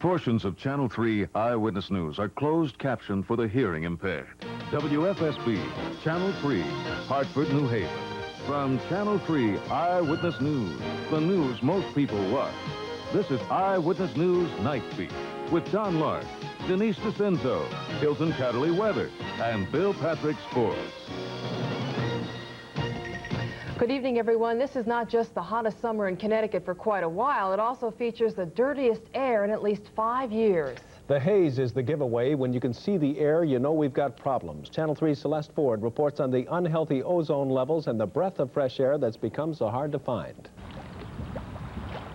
Portions of Channel 3 Eyewitness News are closed captioned for the hearing impaired. WFSB, Channel 3, Hartford, New Haven. From Channel 3 Eyewitness News, the news most people watch. This is Eyewitness News Night Beat with Don Lark, Denise DeCenzo, Hilton Catterley Weather, and Bill Patrick Sports. Good evening, everyone. This is not just the hottest summer in Connecticut for quite a while. It also features the dirtiest air in at least 5 years. The haze is the giveaway. When you can see the air, you know we've got problems. Channel 3's Celeste Ford reports on the unhealthy ozone levels and the breath of fresh air that's become so hard to find.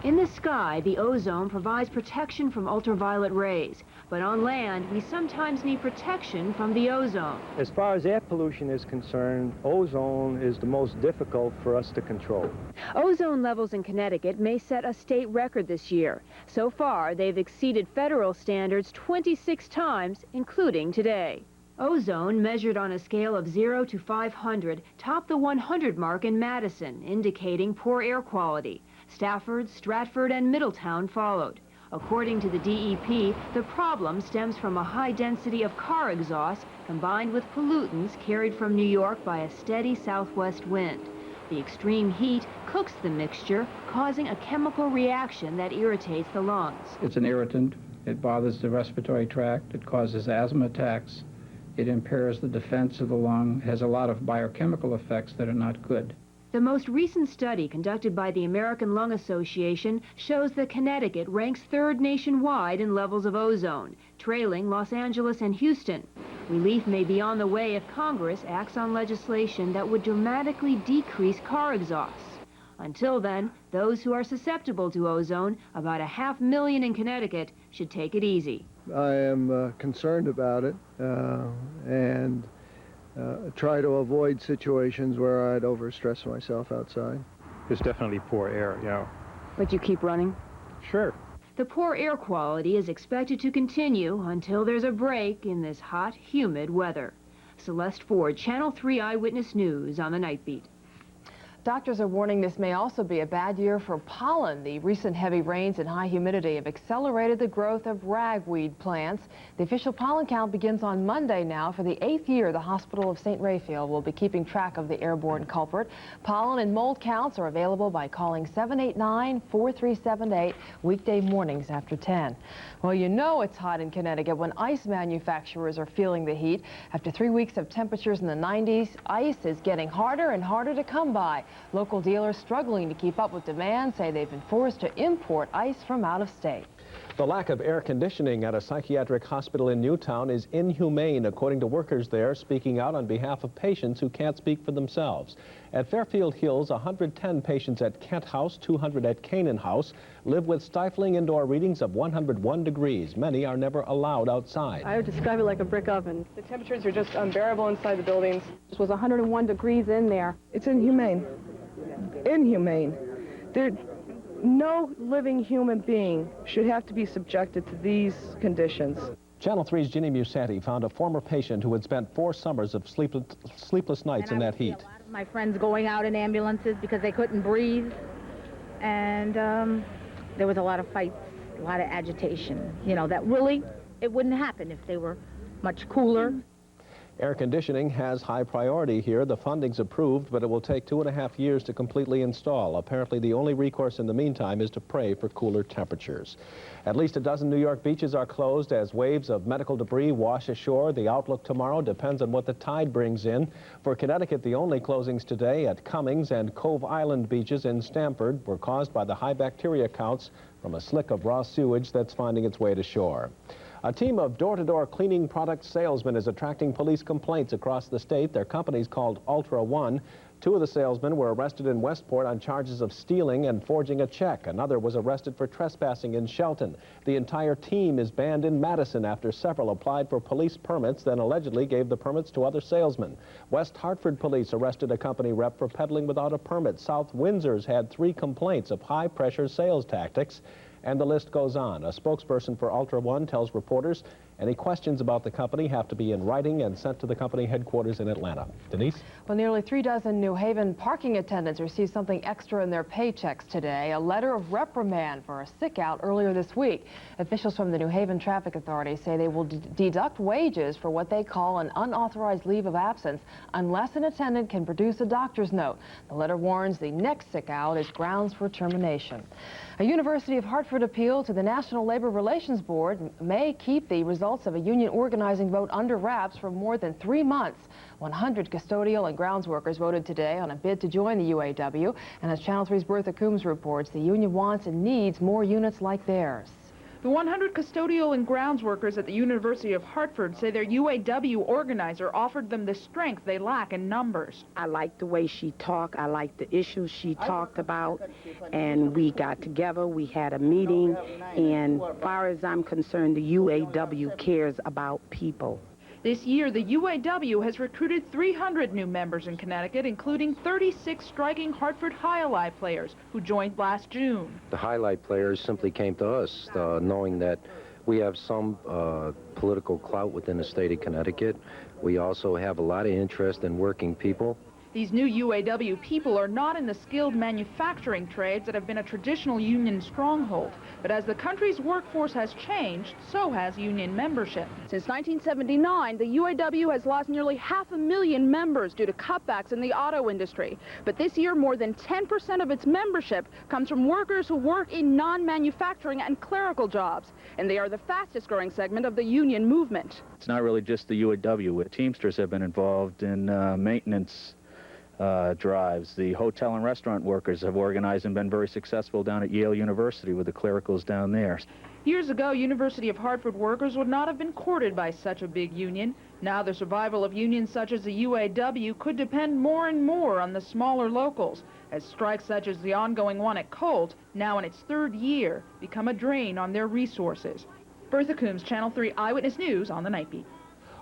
In the sky, the ozone provides protection from ultraviolet rays. But on land, we sometimes need protection from the ozone. As far as air pollution is concerned, ozone is the most difficult for us to control. Ozone levels in Connecticut may set a state record this year. So far, they've exceeded federal standards 26 times, including today. Ozone, measured on a scale of 0 to 500, topped the 100 mark in Madison, indicating poor air quality. Stafford, Stratford, and Middletown followed. According to the DEP, the problem stems from a high density of car exhaust combined with pollutants carried from New York by a steady southwest wind. The extreme heat cooks the mixture, causing a chemical reaction that irritates the lungs. It's an irritant. It bothers the respiratory tract. It causes asthma attacks. It impairs the defense of the lung, has a lot of biochemical effects that are not good. The most recent study conducted by the American Lung Association shows that Connecticut ranks third nationwide in levels of ozone, trailing Los Angeles and Houston. Relief may be on the way if Congress acts on legislation that would dramatically decrease car exhausts. Until then, those who are susceptible to ozone, about 500,000 in Connecticut, should take it easy. I am concerned about it and try to avoid situations where I'd overstress myself outside. There's definitely poor air, yeah. But you keep running? Sure. The poor air quality is expected to continue until there's a break in this hot, humid weather. Celeste Ford, Channel 3 Eyewitness News on the Night Beat. Doctors are warning this may also be a bad year for pollen. The recent heavy rains and high humidity have accelerated the growth of ragweed plants. The official pollen count begins on Monday now. For the 8th year, the Hospital of St. Raphael will be keeping track of the airborne culprit. Pollen and mold counts are available by calling 789-4378 weekday mornings after 10. Well, you know it's hot in Connecticut when ice manufacturers are feeling the heat. After 3 weeks of temperatures in the 90s, ice is getting harder and harder to come by. Local dealers struggling to keep up with demand say they've been forced to import ice from out of state. The lack of air conditioning at a psychiatric hospital in Newtown is inhumane, according to workers there speaking out on behalf of patients who can't speak for themselves. At Fairfield Hills, 110 patients at Kent House, 200 at Canaan House, live with stifling indoor readings of 101 degrees. Many are never allowed outside. I would describe it like a brick oven. The temperatures are just unbearable inside the buildings. It was 101 degrees in there. It's inhumane. Inhumane. No living human being should have to be subjected to these conditions. Channel 3's Ginny Musanti found a former patient who had spent 4 summers of sleepless nights in that heat. A lot of my friends going out in ambulances because they couldn't breathe, and there was a lot of fights, a lot of agitation. You know, that really, it wouldn't happen if they were much cooler. Air conditioning has high priority here. The funding's approved, but it will take 2.5 years to completely install. Apparently, the only recourse in the meantime is to pray for cooler temperatures. At least a dozen New York beaches are closed as waves of medical debris wash ashore. The outlook tomorrow depends on what the tide brings in. For Connecticut, the only closings today at Cummings and Cove Island beaches in Stamford were caused by the high bacteria counts from a slick of raw sewage that's finding its way to shore. A team of door-to-door cleaning product salesmen is attracting police complaints across the state. Their company's called Ultra One. 2 of the salesmen were arrested in Westport on charges of stealing and forging a check. Another was arrested for trespassing in Shelton. The entire team is banned in Madison after several applied for police permits, then allegedly gave the permits to other salesmen. West Hartford police arrested a company rep for peddling without a permit. South Windsor's had 3 complaints of high-pressure sales tactics. And the list goes on. A spokesperson for Ultra One tells reporters any questions about the company have to be in writing and sent to the company headquarters in Atlanta. Denise? Well, nearly 3 dozen New Haven parking attendants received something extra in their paychecks today, a letter of reprimand for a sick-out earlier this week. Officials from the New Haven Traffic Authority say they will deduct wages for what they call an unauthorized leave of absence unless an attendant can produce a doctor's note. The letter warns the next sick-out is grounds for termination. A University of Hartford appeal to the National Labor Relations Board may keep the results of a union organizing vote under wraps for more than 3 months. 100 custodial and grounds workers voted today on a bid to join the UAW, and as Channel 3's Bertha Coombs reports, the union wants and needs more units like theirs. The 100 custodial and grounds workers at the University of Hartford say their UAW organizer offered them the strength they lack in numbers. I liked the way she talked. I liked the issues she talked about. And we got together. We had a meeting. And as far as I'm concerned, the UAW cares about people. This year, the UAW has recruited 300 new members in Connecticut, including 36 striking Hartford High players who joined last June. The highlight players simply came to us, knowing that we have some political clout within the state of Connecticut. We also have a lot of interest in working people. These new UAW people are not in the skilled manufacturing trades that have been a traditional union stronghold. But as the country's workforce has changed, so has union membership. Since 1979, the UAW has lost nearly 500,000 members due to cutbacks in the auto industry. But this year, more than 10% of its membership comes from workers who work in non-manufacturing and clerical jobs. And they are the fastest growing segment of the union movement. It's not really just the UAW. Teamsters have been involved in maintenance drives. The hotel and restaurant workers have organized and been very successful down at Yale University with the clericals down there. Years ago, University of Hartford workers would not have been courted by such a big union. Now the survival of unions such as the UAW could depend more and more on the smaller locals, as strikes such as the ongoing one at Colt, now in its 3rd year, become a drain on their resources. Bertha Coombs, Channel 3 Eyewitness News on the Night Beat.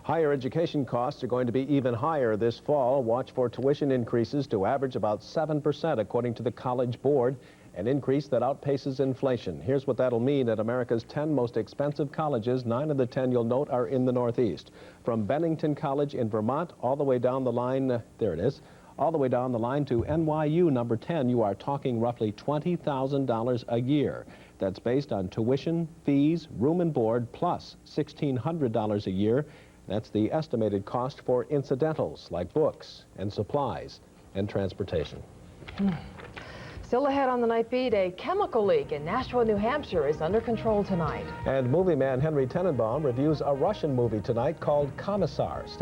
Higher education costs are going to be even higher this fall. Watch for tuition increases to average about 7%, according to the College Board, an increase that outpaces inflation. Here's what that'll mean at America's 10 most expensive colleges. 9 of the 10, you'll note, are in the Northeast. From Bennington College in Vermont all the way down the line, there it is, all the way down the line to NYU, number 10, you are talking roughly $20,000 a year. That's based on tuition, fees, room and board, plus $1,600 a year. That's the estimated cost for incidentals like books and supplies and transportation. Still ahead on the Night Beat, a chemical leak in Nashua, New Hampshire is under control tonight. And movie man Henry Tenenbaum reviews a Russian movie tonight called Commissar.